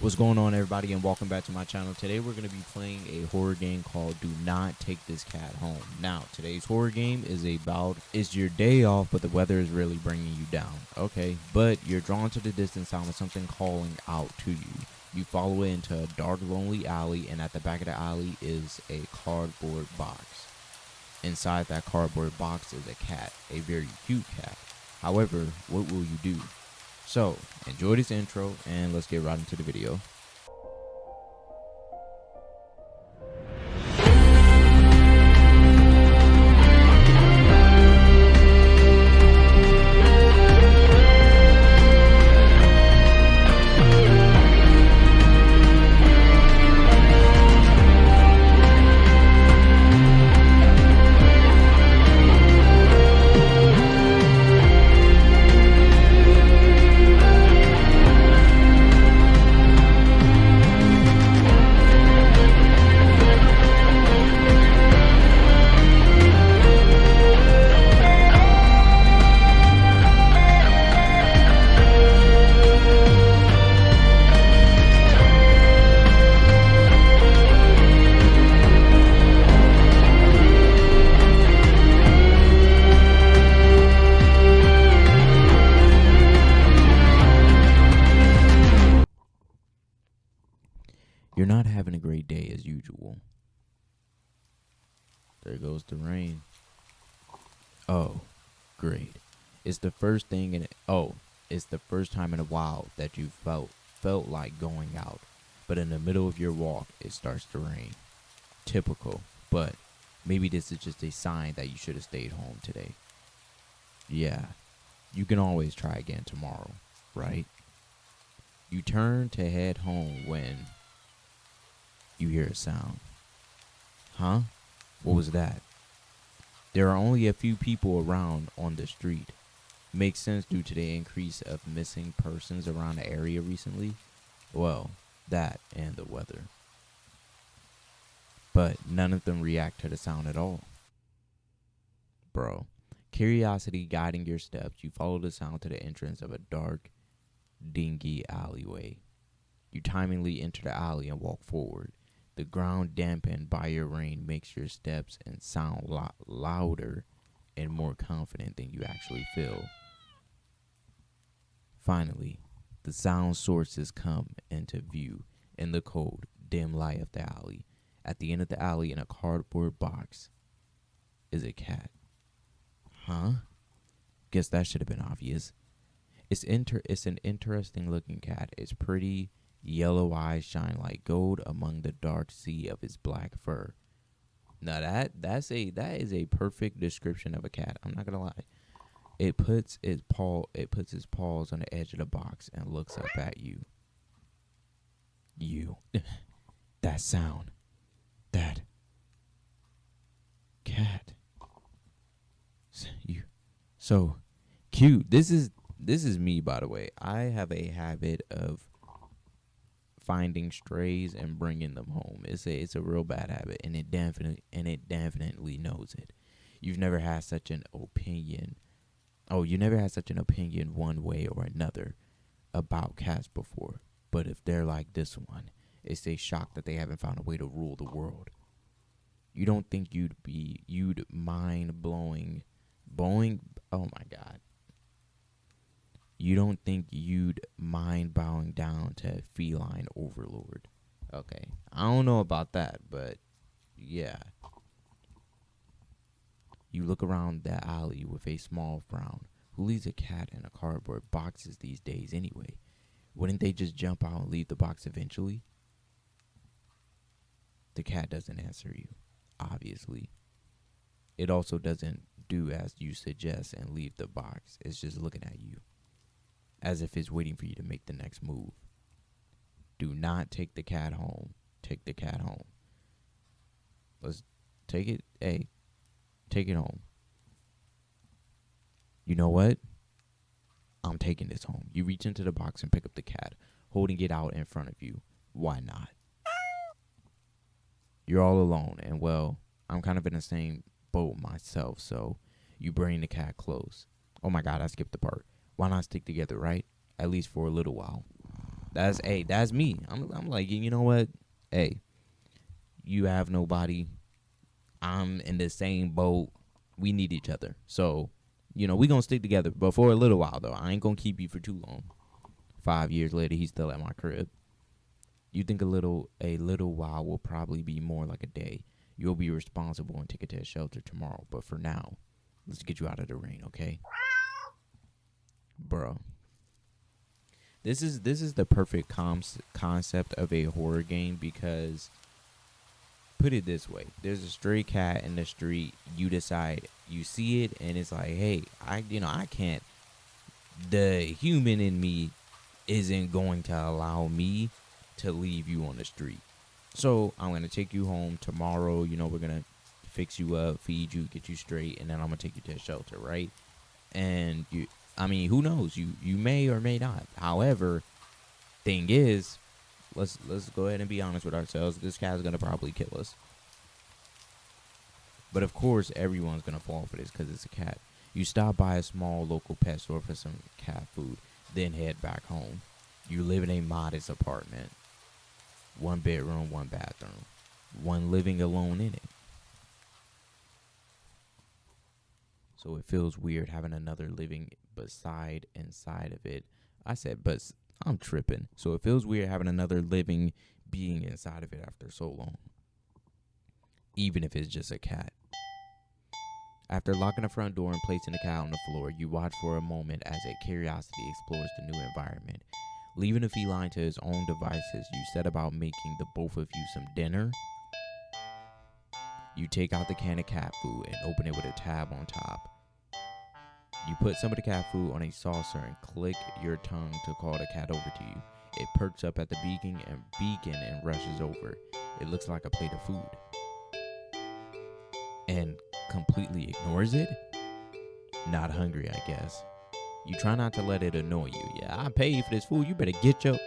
What's going on, everybody, and welcome back to my channel. Today we're going to be playing a horror game called Do Not Take This Cat Home. Now, today's horror game is it's your day off, but the weather is really bringing you down. Okay, but you're drawn to the distant sound of something calling out to you. You follow it into a dark, lonely alley, and at the back of the alley is a cardboard box. Inside that cardboard box is a cat, a very cute cat. However, what will you do? So, enjoy this intro and let's get right into the video. You're not having a great day as usual. There goes the rain. Oh, great. It's the first time in a while that you felt like going out. But in the middle of your walk, it starts to rain. Typical, but maybe this is just a sign that you should have stayed home today. Yeah, you can always try again tomorrow, right? You turn to head home when you hear a sound. Huh? What was that? There are only a few people around on the street. Makes sense due to the increase of missing persons around the area recently. Well, that and the weather. But none of them react to the sound at all. Bro, curiosity guiding your steps, you follow the sound to the entrance of a dark, dingy alleyway. You timingly enter the alley and walk forward. The ground dampened by your rain makes your steps and sound louder and more confident than you actually feel. Finally, the sound sources come into view in the cold, dim light of the alley. At the end of the alley in a cardboard box is a cat. Huh? Guess that should have been obvious. It's an interesting looking cat. It's pretty. Yellow eyes shine like gold among the dark sea of his black fur. Now that is a perfect description of a cat. I'm not gonna lie. It puts its paws on the edge of the box and looks up at you. You, that sound, that cat. You, so cute. This is me, by the way. I have a habit of finding strays and bringing them home. It's a real bad habit, and it definitely knows it. You've never had such an opinion. Oh, you never had such an opinion one way or another about cats before. But if they're like this one, it's a shock that they haven't found a way to rule the world. You don't think you'd mind blowing. Oh my God. You don't think you'd mind bowing down to a feline overlord. Okay, I don't know about that, but yeah. You look around the alley with a small frown. Who leaves a cat in a cardboard boxes these days anyway? Wouldn't they just jump out and leave the box eventually? The cat doesn't answer you, obviously. It also doesn't do as you suggest and leave the box. It's just looking at you, as if it's waiting for you to make the next move. Do not take the cat home. Take the cat home. Let's take it. Hey, take it home. You know what? I'm taking this home. You reach into the box and pick up the cat, holding it out in front of you. Why not? You're all alone, and well, I'm kind of in the same boat myself, so you bring the cat close. Oh my God, I skipped the part. Why not stick together, right? At least for a little while. That's me. I'm like, you know what? Hey, you have nobody. I'm in the same boat. We need each other. So, we gonna stick together. But for a little while though. I ain't gonna keep you for too long. 5 years later, he's still at my crib. You think a little while will probably be more like a day. You'll be responsible and take it to a shelter tomorrow. But for now, let's get you out of the rain, okay? Bro. This is the perfect concept of a horror game because put it this way: there's a stray cat in the street. You decide you see it, and it's like, hey, I can't. The human in me isn't going to allow me to leave you on the street. So I'm gonna take you home tomorrow. We're gonna fix you up, feed you, get you straight, and then I'm gonna take you to a shelter, right? And who knows? You may or may not. However, thing is, let's go ahead and be honest with ourselves. This cat's gonna probably kill us. But of course, everyone's gonna fall for this because it's a cat. You stop by a small local pet store for some cat food, then head back home. You live in a modest apartment. 1 bedroom, 1 bathroom. One living alone in it. So it feels weird having another living inside of it. I said, but I'm tripping. So it feels weird having another living being inside of it after so long. Even if it's just a cat. After locking the front door and placing the cat on the floor, you watch for a moment as a curiosity explores the new environment. Leaving the feline to his own devices, you set about making the both of you some dinner. You take out the can of cat food and open it with a tab on top. You put some of the cat food on a saucer and click your tongue to call the cat over to you. It perks up at the beacon and rushes over. It looks like a plate of food. And completely ignores it? Not hungry, I guess. You try not to let it annoy you. Yeah, I pay you for this food. You better get your...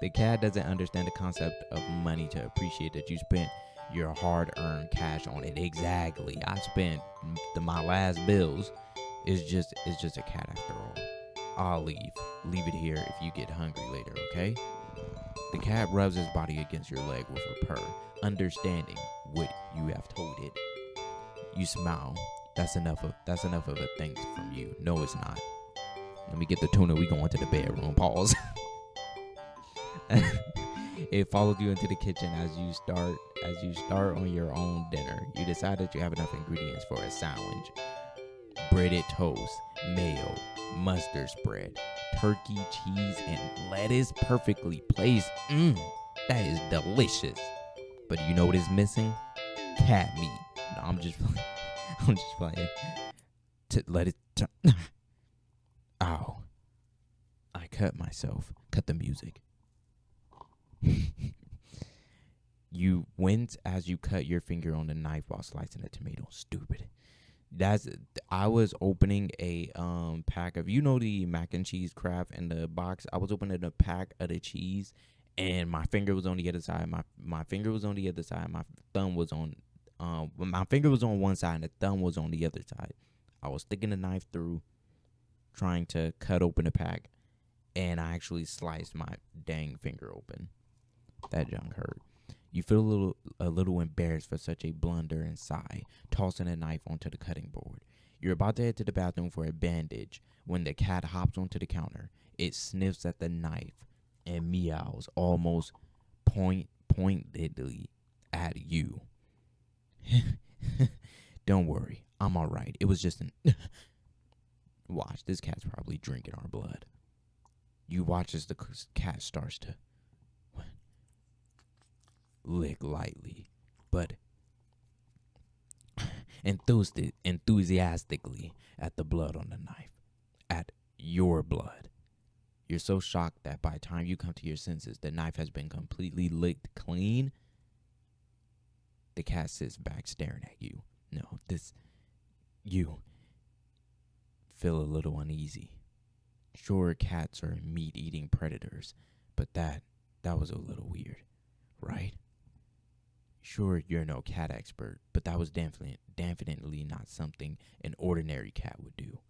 The cat doesn't understand the concept of money to appreciate that you spent your hard-earned cash on it. Exactly. I spent my last bills. It's just a cat after all. I'll leave. Leave it here if you get hungry later, okay? The cat rubs his body against your leg with a purr, understanding what you have told it. You smile. That's enough of a thanks from you. No, it's not. Let me get the tuna. We going to the bedroom. Pause. It followed you into the kitchen as you start on your own dinner. You decide that you have enough ingredients for a sandwich. Breaded toast, mayo, mustard spread, turkey, cheese, and lettuce perfectly placed. That is delicious. But you know what is missing? Cat meat. No, I'm just playing. Ow. I cut myself. Cut the music. You wince as you cut your finger on the knife while slicing a tomato. Stupid. I was opening a pack of the mac and cheese Kraft in the box. I was opening a pack of the cheese, and my finger was on the other side. My finger was on the other side. My thumb was on. My finger was on one side, and the thumb was on the other side. I was sticking the knife through, trying to cut open the pack, and I actually sliced my dang finger open. That junk hurt. You feel a little embarrassed for such a blunder and sigh, tossing a knife onto the cutting board. You're about to head to the bathroom for a bandage when the cat hops onto the counter. It sniffs at the knife and meows almost pointedly at you. Don't worry, I'm all right. It was just an... Watch, this cat's probably drinking our blood. You watch as the cat starts to lick lightly, but enthusiastically at the blood on the knife, at your blood. You're so shocked that by the time you come to your senses, the knife has been completely licked clean. The cat sits back staring at you. No, you feel a little uneasy. Sure, cats are meat-eating predators, but that was a little weird, right? Sure, you're no cat expert, but that was definitely not something an ordinary cat would do.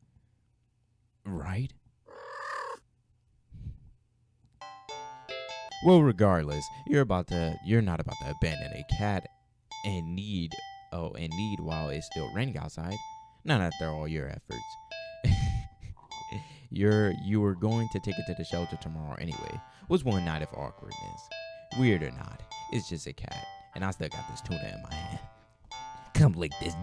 Right? Well, regardless, you're not about to abandon a cat in need, while it's still raining outside. Not after all your efforts. You were going to take it to the shelter tomorrow anyway. Was one night of awkwardness. Weird or not, it's just a cat, and I still got this tuna in my hand. Come lick this.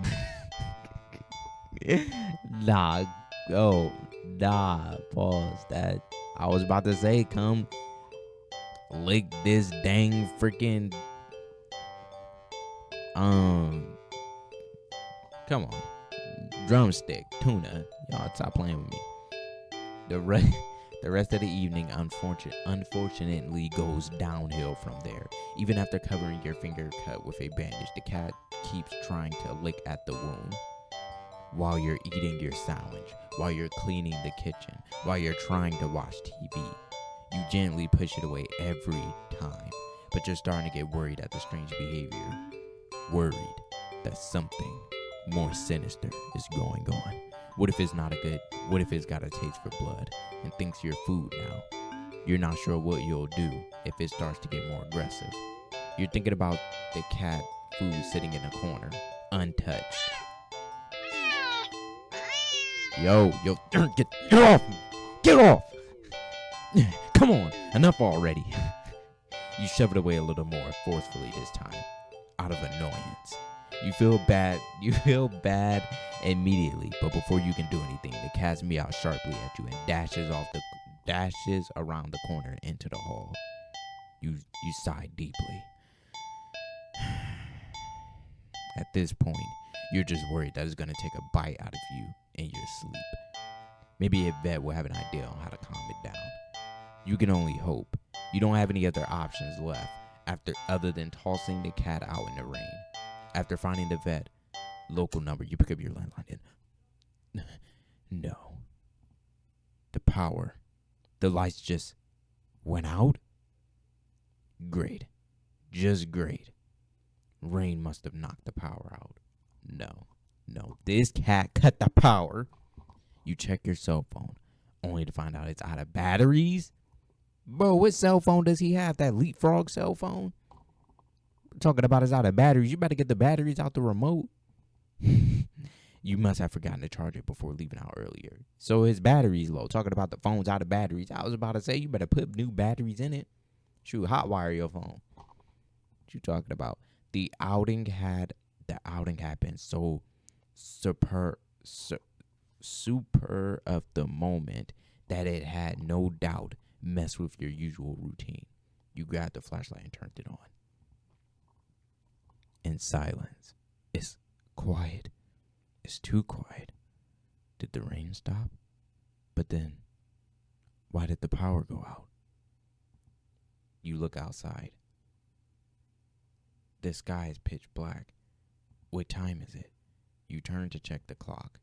Nah. Oh, nah. Pause. That I was about to say, come lick this dang freaking. Come on. Drumstick, tuna. Y'all stop playing with me. The rest of the evening, unfortunately, goes downhill from there. Even after covering your finger cut with a bandage, the cat keeps trying to lick at the wound. While you're eating your sandwich, while you're cleaning the kitchen, while you're trying to watch TV, you gently push it away every time. But you're starting to get worried at the strange behavior. Worried that something more sinister is going on. What if it's got a taste for blood and thinks you're food now? You're not sure what you'll do if it starts to get more aggressive. You're thinking about the cat food sitting in a corner, untouched. Yo, get off! Get off! Come on, enough already. You shove it away a little more forcefully this time, out of annoyance. You feel bad immediately, but before you can do anything, the cat meows sharply at you and dashes around the corner into the hall. You sigh deeply. At this point, you're just worried that it's going to take a bite out of you in your sleep. Maybe a vet will have an idea on how to calm it down. You can only hope. You don't have any other options left other than tossing the cat out in the rain. After finding the vet local number, you pick up your landline and no. The lights just went out? Great. Just great. Rain must have knocked the power out. No. This cat cut the power. You check your cell phone, only to find out it's out of batteries. Bro, what cell phone does he have? That Leapfrog cell phone? Talking about it's out of batteries. You better get the batteries out the remote. You must have forgotten to charge it before leaving out earlier. So his battery's low. Talking about the phone's out of batteries. I was about to say you better put new batteries in it. Shoot, hotwire your phone. What you talking about? The outing had been so super of the moment that it had no doubt messed with your usual routine. You grabbed the flashlight and turned it on. In silence. It's quiet. It's too quiet. Did the rain stop? But then, why did the power go out? You look outside. The sky is pitch black. What time is it? You turn to check the clock.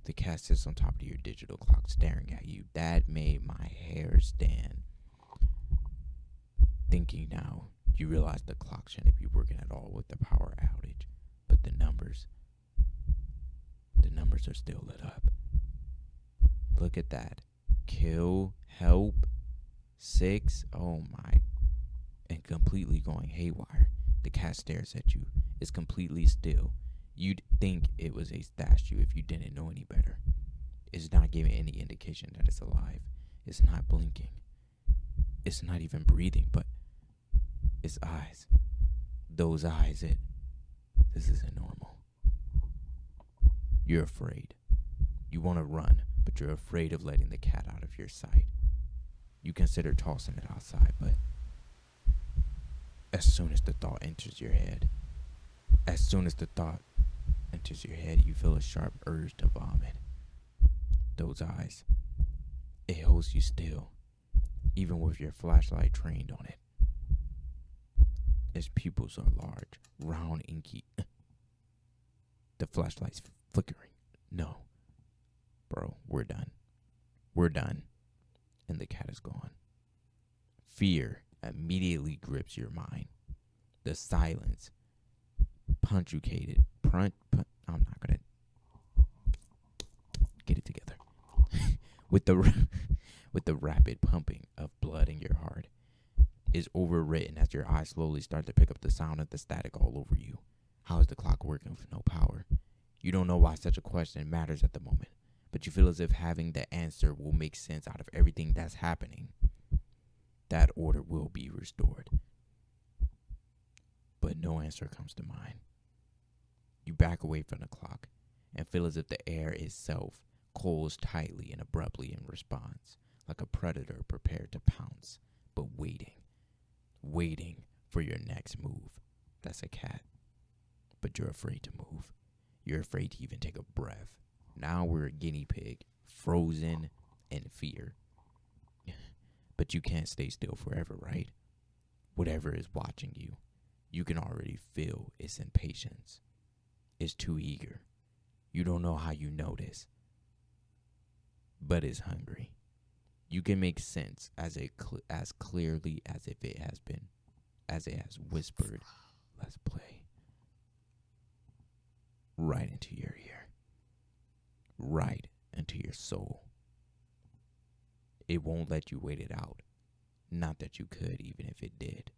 The cat sits on top of your digital clock staring at you. That made my hair stand. Thinking now, you realize the clock shouldn't be working at all with the power outage. But the numbers are still lit up. Look at that. Kill, help, 6. Oh my. And completely going haywire. The cat stares at you. It's completely still. You'd think it was a statue if you didn't know any better. It's not giving any indication that it's alive. It's not blinking. It's not even breathing, but its eyes. Those eyes, this isn't normal. You're afraid. You want to run, but you're afraid of letting the cat out of your sight. You consider tossing it outside, but as soon as the thought enters your head, you feel a sharp urge to vomit. Those eyes, it holds you still, even with your flashlight trained on it. Its pupils are large, round, inky. The flashlight's flickering. No. Bro, we're done. And the cat is gone. Fear immediately grips your mind. The silence, punctuated. I'm not gonna get it together. with with the rapid pumping of blood in your heart, is overwritten as your eyes slowly start to pick up the sound of the static all over you. How is the clock working with no power? You don't know why such a question matters at the moment, but you feel as if having the answer will make sense out of everything that's happening. That order will be restored. But no answer comes to mind. You back away from the clock and feel as if the air itself coils tightly and abruptly in response, like a predator prepared to pounce, but waiting for your next move. That's a cat. But you're afraid to move. You're afraid to even take a breath. Now we're a guinea pig, frozen in fear. But you can't stay still forever, right? Whatever is watching you, you can already feel its impatience. It's too eager. You don't know how you know this, but it's hungry. You can make sense as clearly as if it has whispered, "Let's play," right into your ear, right into your soul. It won't let you wait it out. Not that you could, even if it did.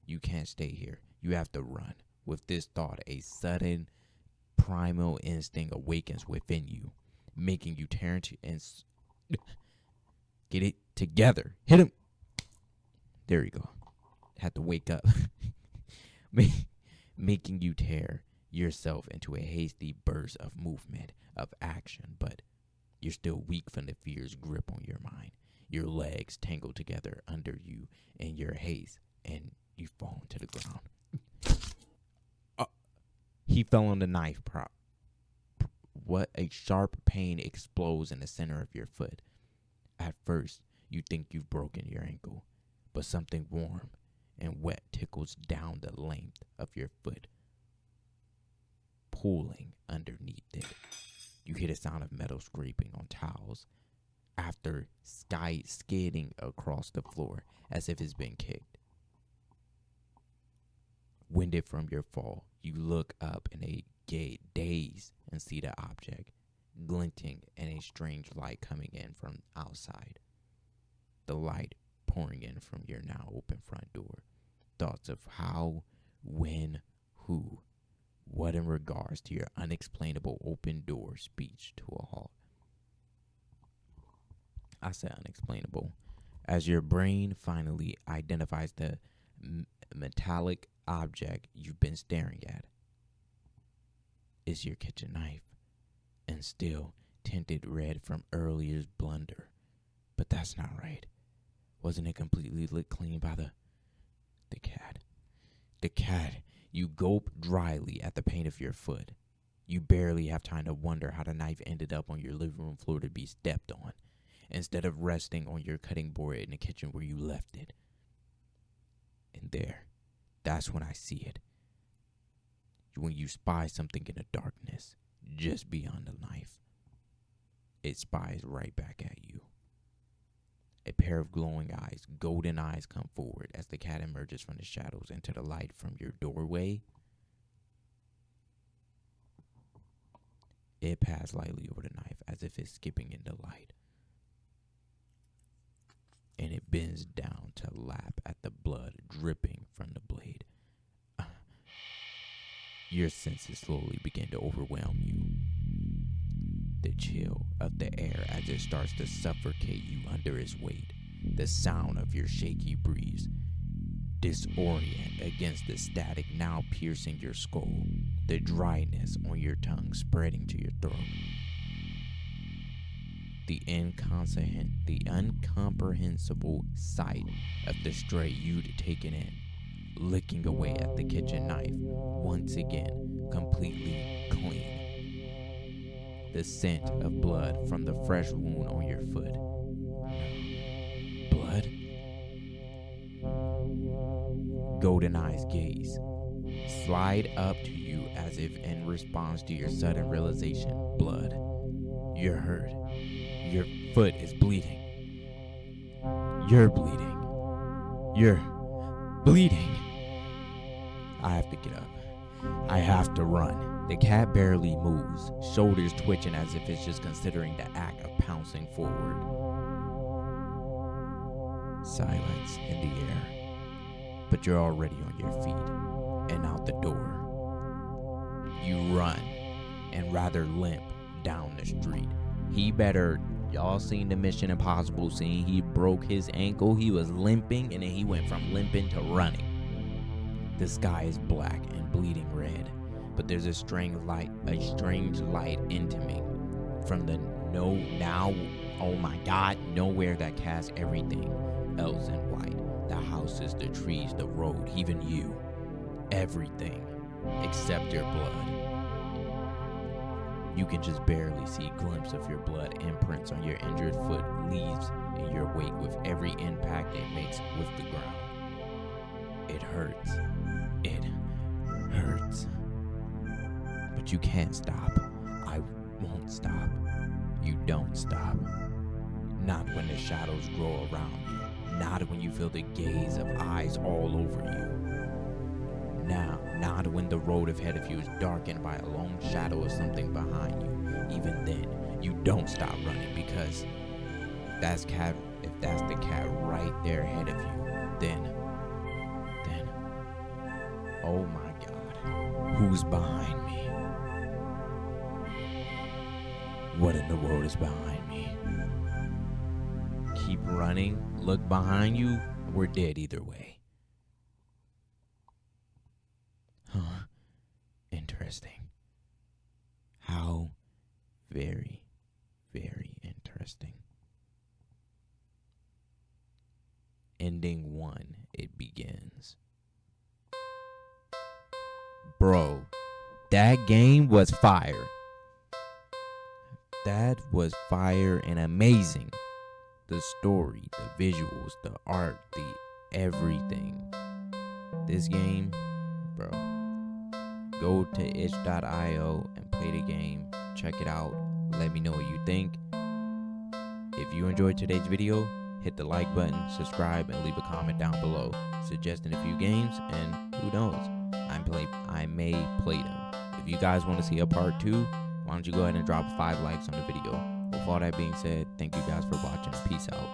You can't stay here. You have to run. With this thought, a sudden primal instinct awakens within you, making you turn to and get it together. Hit him. There you go. Had to wake up. Making you tear yourself into a hasty burst of movement, of action, but you're still weak from the fear's grip on your mind. Your legs tangle together under you in your haste, and you fall to the ground. He fell on the knife prop. What a sharp pain explodes in the center of your foot. At first, you think you've broken your ankle, but something warm and wet tickles down the length of your foot, pulling underneath it. You hear the sound of metal scraping on tiles after skidding across the floor as if it's been kicked. Winded from your fall, you look up in a daze and see the object glinting in a strange light coming in from outside. The light pouring in from your now open front door. Thoughts of how, when, who, what in regards to your unexplainable open door speech to a halt. I said unexplainable, as your brain finally identifies the metallic object you've been staring at. It's your kitchen knife, and still tinted red from earlier's blunder. But that's not right. Wasn't it completely licked clean by the cat? The cat. You gulp dryly at the pain of your foot. You barely have time to wonder how the knife ended up on your living room floor to be stepped on, instead of resting on your cutting board in the kitchen where you left it. And that's when I see it. When you spy something in the darkness, just beyond the knife, it spies right back at you. A pair of glowing eyes, golden eyes, come forward as the cat emerges from the shadows into the light from your doorway. It passed lightly over the knife as if it's skipping in the light. And it bends down to lap at the blood dripping from the blade. Your senses slowly begin to overwhelm you. The chill of the air as it starts to suffocate you under its weight. The sound of your shaky breeze. Disorient against the static now piercing your skull. The dryness on your tongue spreading to your throat. The incomprehensible sight of the stray you'd taken in, licking away at the kitchen knife, once again completely clean. The scent of blood from the fresh wound on your foot. Blood? Golden eyes gaze, slide up to you as if in response to your sudden realization. Blood. You're hurt. Your foot is bleeding. You're bleeding. You're bleeding. I have to get up. I have to run. The cat barely moves, shoulders twitching as if it's just considering the act of pouncing forward. Silence in the air, but you're already on your feet and out the door. You run and rather limp down the street. Y'all seen the Mission Impossible scene? He broke his ankle, he was limping, and then he went from limping to running. The sky is black and bleeding red, but there's a strange light intimating from the nowhere that casts everything else in white. The houses, the trees, the road, even you. Everything except your blood. You can just barely see a glimpse of your blood imprints on your injured foot leaves in your wake with every impact it makes with the ground. It hurts. It hurts. But you can't stop. I won't stop. You don't stop. Not when the shadows grow around you. Not when you feel the gaze of eyes all over you. Now, not when the road ahead of you is darkened by a long shadow of something behind you. Even then, you don't stop running, because if that's the cat right there ahead of you, then, oh my God, who's behind me? What in the world is behind me? Keep running, look behind you, we're dead either way. Huh. Interesting. How very, very interesting. Ending 1, it begins. Bro, that game was fire. That was fire and amazing. The story, the visuals, the art, the everything. This game, bro. Go to itch.io and play the game. Check it out. Let me know what you think. If you enjoyed today's video, hit the like button, subscribe, and leave a comment down below suggesting a few games, and who knows, I may play them. If you guys want to see a part 2, why don't you go ahead and drop 5 likes on the video. With all that being said, thank you guys for watching. Peace out.